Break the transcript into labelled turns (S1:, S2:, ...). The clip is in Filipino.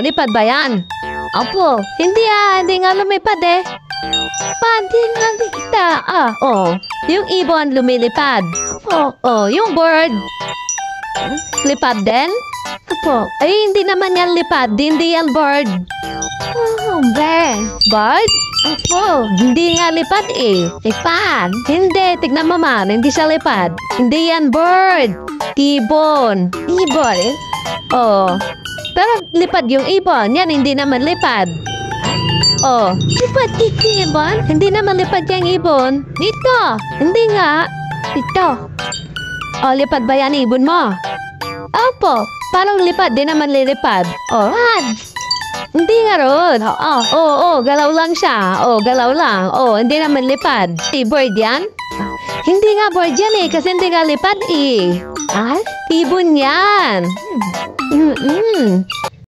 S1: Lipad ba yan? Opo, hindi nga lumipad eh. Hindi nga kita. Yung ibon lumilipad. Yung bird. Lipad din? Opo, ay hindi naman yan lipad, hindi yan bird. Bird? Bird? Opo, hindi nga lipad eh. Lipad? Hindi, tignan mo man, hindi siya lipad. Hindi yan bird. Ibon. Ibon? Pero lipad yung ibon. Yan, hindi naman lipad. Lipad dito ibon? Hindi naman lipad yung ibon. Dito. Hindi nga. Dito. Lipad ba yan ibon mo? Opo. Parang lipad, di naman lilipad. Rad. Hindi nga ron. Galaw lang siya. Galaw lang. Hindi naman lipad. Bird yan? Hindi nga bird yan eh, kasi hindi nga lipad eh. Ibon yan.